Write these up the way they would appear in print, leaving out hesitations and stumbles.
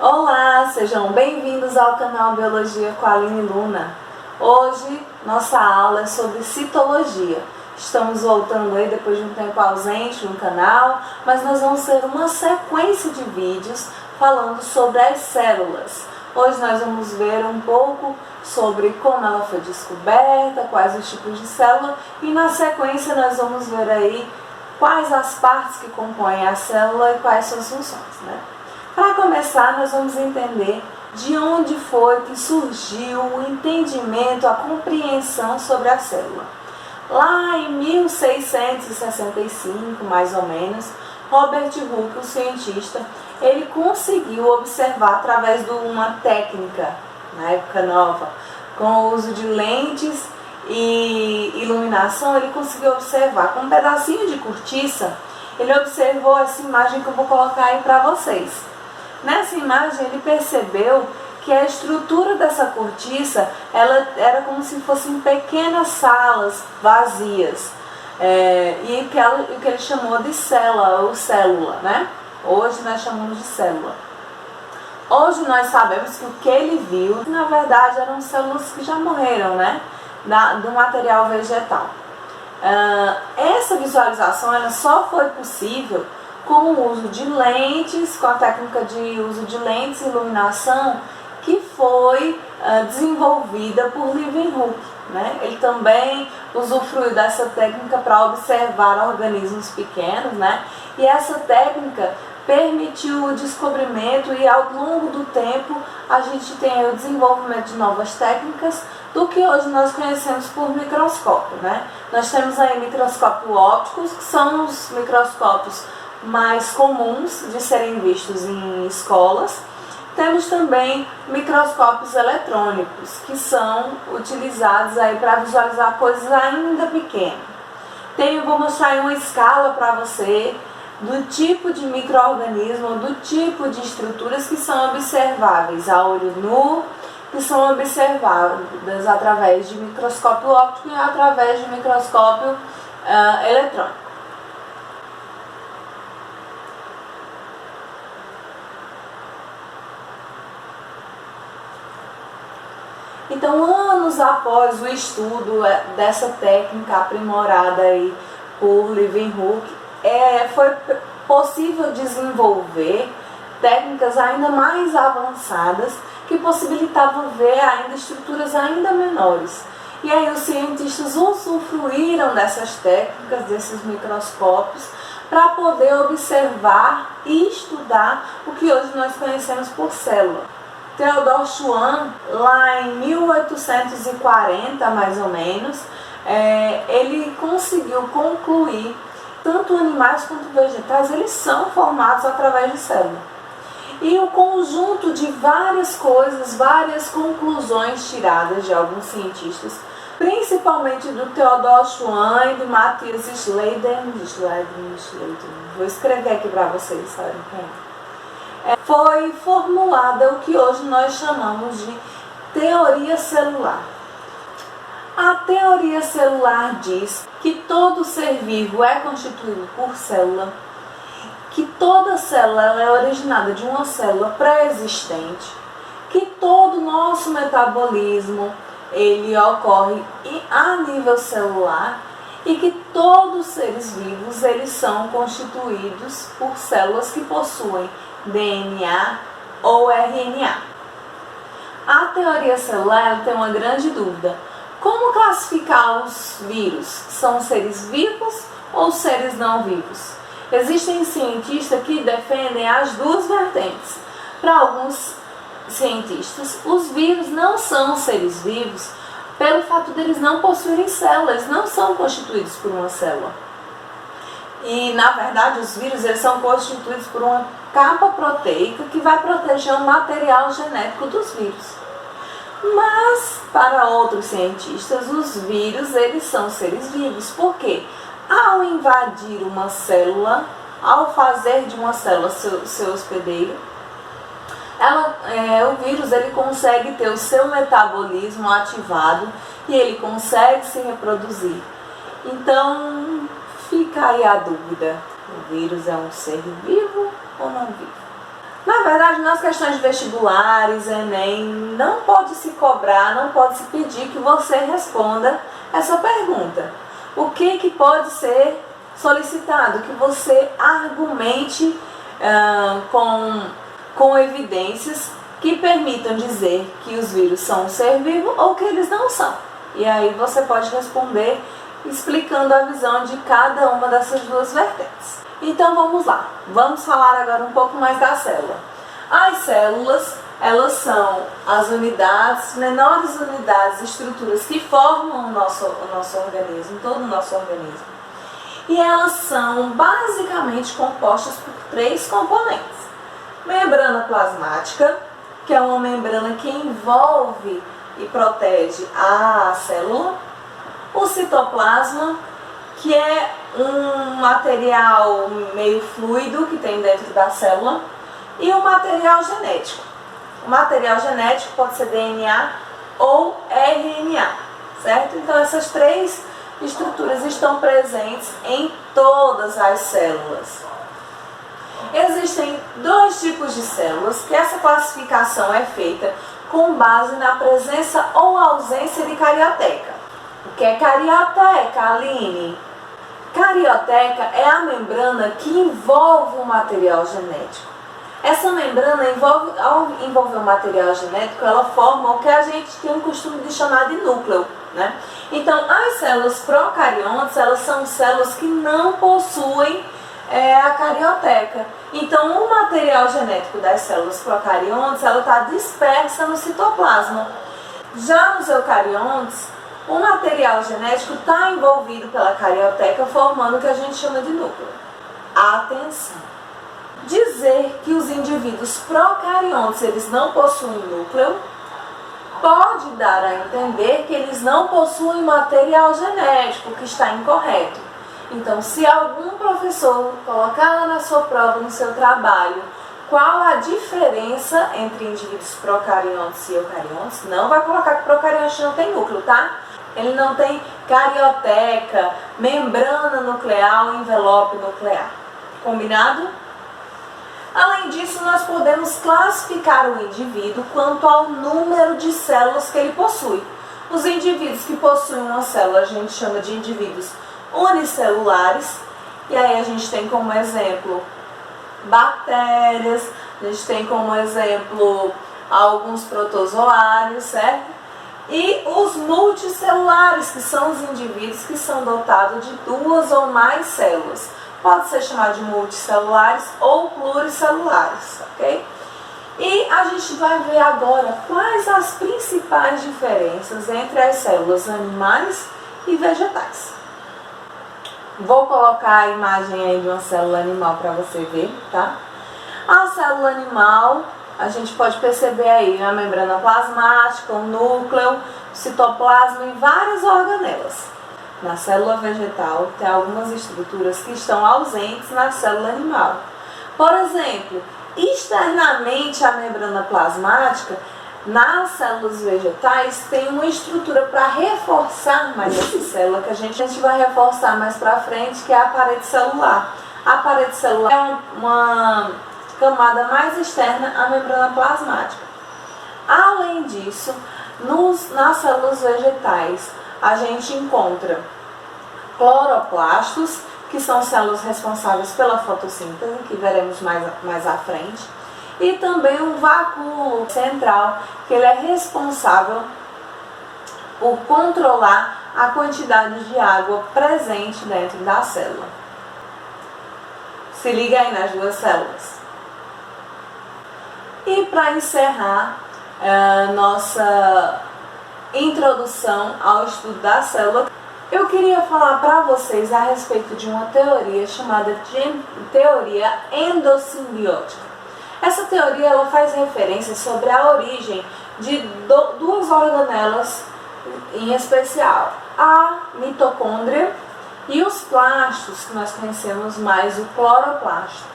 Olá, sejam bem-vindos ao canal Biologia com a Aline Luna. Hoje nossa aula é sobre citologia. Estamos voltando aí depois de um tempo ausente no canal, mas nós vamos ter uma sequência de vídeos falando sobre as células. Hoje nós vamos ver um pouco sobre como ela foi descoberta, quais os tipos de célula e na sequência nós vamos ver aí quais as partes que compõem a célula e quais suas funções, né? Para começar, nós vamos entender de onde foi que surgiu o entendimento, a compreensão sobre a célula. Lá em 1665, mais ou menos, Robert Hooke, o cientista, ele conseguiu observar através de uma técnica, na época nova, com o uso de lentes e iluminação, ele conseguiu observar com um pedacinho de cortiça, ele observou essa imagem que eu vou colocar aí para vocês. Nessa imagem ele percebeu que a estrutura dessa cortiça ela era como se fossem pequenas salas vazias e o que ele chamou de célula ou célula, né? Hoje nós chamamos de célula. Hoje nós sabemos que o que ele viu na verdade eram células que já morreram, né? Do material vegetal. Essa visualização ela só foi possível com o uso de lentes, com a técnica de uso de lentes e iluminação que foi desenvolvida por Leeuwenhoek, né? Ele também usufruiu dessa técnica para observar organismos pequenos, né? E essa técnica permitiu o descobrimento e ao longo do tempo a gente tem o desenvolvimento de novas técnicas do que hoje nós conhecemos por microscópio, né? Nós temos aí microscópio ópticos, que são os microscópios mais comuns de serem vistos em escolas. Temos também microscópios eletrônicos, que são utilizados aí para visualizar coisas ainda pequenas. Vou mostrar aí uma escala para você do tipo de micro-organismo, do tipo de estruturas que são observáveis a olho nu, que são observadas através de microscópio óptico e através de microscópio eletrônico. Então, anos após o estudo dessa técnica aprimorada aí por Leeuwenhoek, foi possível desenvolver técnicas ainda mais avançadas que possibilitavam ver ainda estruturas ainda menores. E aí os cientistas usufruíram dessas técnicas, desses microscópios, para poder observar e estudar o que hoje nós conhecemos por célula. Theodor Schwann, lá em 1840, mais ou menos, ele conseguiu concluir tanto animais quanto vegetais, eles são formados através de célula. E o conjunto de várias coisas, várias conclusões tiradas de alguns cientistas, principalmente do Theodor Schwann e do Matthias Schleiden, vou escrever aqui para vocês saberem quem é. Foi formulada o que hoje nós chamamos de teoria celular. A teoria celular diz que todo ser vivo é constituído por célula, que toda célula é originada de uma célula pré-existente, que todo o nosso metabolismo ele ocorre a nível celular e que todos os seres vivos eles são constituídos por células que possuem DNA ou RNA. A teoria celular tem uma grande dúvida. Como classificar os vírus? São seres vivos ou seres não vivos? Existem cientistas que defendem as duas vertentes. Para alguns cientistas, os vírus não são seres vivos pelo fato deles não possuírem células, não são constituídos por uma célula. E, na verdade, os vírus eles são constituídos por uma capa proteica que vai proteger o material genético dos vírus. Mas, para outros cientistas, os vírus eles são seres vivos. Por quê? Ao invadir uma célula, ao fazer de uma célula seu hospedeiro, o vírus ele consegue ter o seu metabolismo ativado e ele consegue se reproduzir. Então, fica aí a dúvida: o vírus é um ser vivo ou não vivo? Na verdade, nas questões de vestibulares, Enem, não pode se cobrar, não pode se pedir que você responda essa pergunta. O que pode ser solicitado? Que você argumente com evidências que permitam dizer que os vírus são um ser vivo ou que eles não são. E aí você pode responder explicando a visão de cada uma dessas duas vertentes. Então vamos lá, vamos falar agora um pouco mais da célula. As células, elas são as unidades, menores unidades, estruturas que formam o nosso organismo, todo o nosso organismo. E elas são basicamente compostas por 3 componentes. Membrana plasmática, que é uma membrana que envolve e protege a célula. O citoplasma, que é um material meio fluido que tem dentro da célula, e o material genético. O material genético pode ser DNA ou RNA, certo? Então essas 3 estruturas estão presentes em todas as células. Existem 2 tipos de células, que essa classificação é feita com base na presença ou ausência de carioteca. O que é carioteca, Aline? Carioteca é a membrana que envolve o material genético. Essa membrana, ao envolver o material genético, ela forma o que a gente tem o costume de chamar de núcleo, né? Então, as células procariontes, elas são células que não possuem a carioteca. Então, o material genético das células procariontes, ela está dispersa no citoplasma. Já nos eucariontes, o material genético está envolvido pela carioteca, formando o que a gente chama de núcleo. Atenção! Dizer que os indivíduos procariontes eles não possuem núcleo pode dar a entender que eles não possuem material genético, que está incorreto. Então, se algum professor colocar lá na sua prova, no seu trabalho, qual a diferença entre indivíduos procariontes e eucariontes, não vai colocar que procarionte não tem núcleo, tá? Ele não tem carioteca, membrana nuclear ou envelope nuclear. Combinado? Além disso, nós podemos classificar o indivíduo quanto ao número de células que ele possui. Os indivíduos que possuem uma célula a gente chama de indivíduos unicelulares, e aí a gente tem como exemplo bactérias, a gente tem como exemplo alguns protozoários, certo? E os multicelulares, que são os indivíduos que são dotados de 2 ou mais células. Pode ser chamado de multicelulares ou pluricelulares, ok? E a gente vai ver agora quais as principais diferenças entre as células animais e vegetais. Vou colocar a imagem aí de uma célula animal para você ver, tá? A célula animal, a gente pode perceber aí a membrana plasmática, o núcleo, o citoplasma e várias organelas. Na célula vegetal, tem algumas estruturas que estão ausentes na célula animal. Por exemplo, externamente à membrana plasmática, nas células vegetais tem uma estrutura para reforçar mais essa célula, que a gente vai reforçar mais para frente, que é a parede celular. A parede celular é uma camada mais externa à membrana plasmática. Além disso, nas células vegetais, a gente encontra cloroplastos, que são células responsáveis pela fotossíntese, que veremos mais à frente, e também um vacúolo central, que ele é responsável por controlar a quantidade de água presente dentro da célula. Se liga aí nas 2 células. E para encerrar nossa introdução ao estudo da célula, eu queria falar para vocês a respeito de uma teoria chamada de teoria endossimbiótica. Essa teoria ela faz referência sobre a origem de 2 organelas em especial, a mitocôndria e os plastos, que nós conhecemos mais o cloroplasto.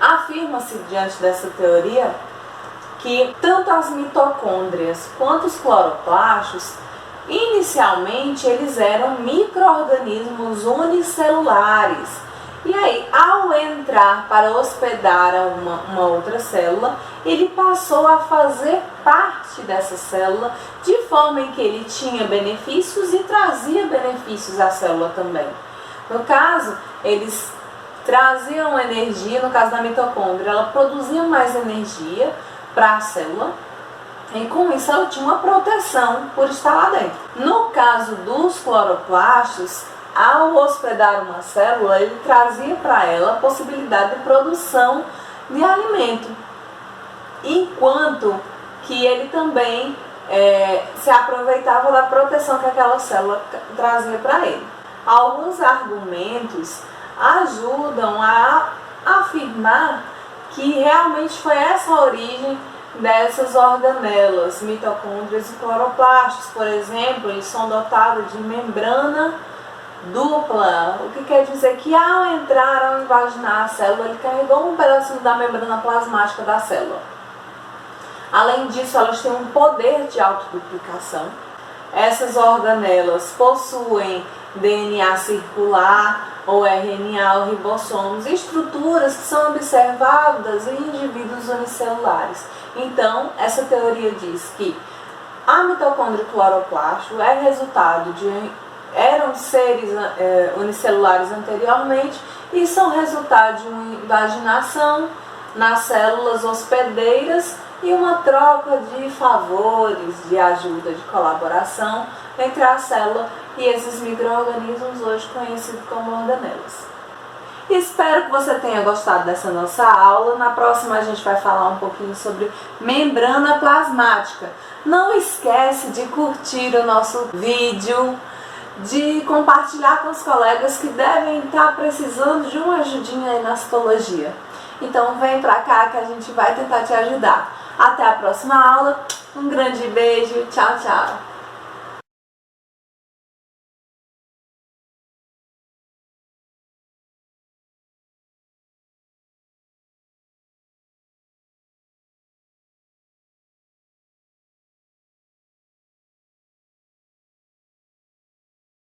Afirma-se diante dessa teoria que tanto as mitocôndrias quanto os cloroplastos, inicialmente eles eram micro-organismos unicelulares. E aí, ao entrar para hospedar uma outra célula, ele passou a fazer parte dessa célula, de forma em que ele tinha benefícios e trazia benefícios à célula também. No caso, eles traziam energia, no caso da mitocôndria, ela produzia mais energia para a célula, e com isso ela tinha uma proteção por estar lá dentro. No caso dos cloroplastos, ao hospedar uma célula, ele trazia para ela a possibilidade de produção de alimento, enquanto que ele também se aproveitava da proteção que aquela célula trazia para ele. Alguns argumentos ajudam a afirmar que realmente foi essa a origem dessas organelas, mitocôndrias e cloroplastos. Por exemplo, eles são dotados de membrana dupla, o que quer dizer que ao entrar, ao invaginar a célula, ele carregou um pedacinho da membrana plasmática da célula. Além disso, elas têm um poder de autoduplicação. Essas organelas possuem DNA circular ou RNA ou ribossomos, estruturas que são observadas em indivíduos unicelulares. Então, essa teoria diz que a mitocôndria e o cloroplasto é resultado eram seres unicelulares anteriormente e são resultado de uma invaginação nas células hospedeiras e uma troca de favores, de ajuda, de colaboração entre a célula e esses micro-organismos hoje conhecidos como organelas. Espero que você tenha gostado dessa nossa aula. Na próxima a gente vai falar um pouquinho sobre membrana plasmática. Não esquece de curtir o nosso vídeo, de compartilhar com os colegas que devem estar precisando de uma ajudinha aí na citologia. Então vem pra cá que a gente vai tentar te ajudar. Até a próxima aula, um grande beijo, tchau, tchau!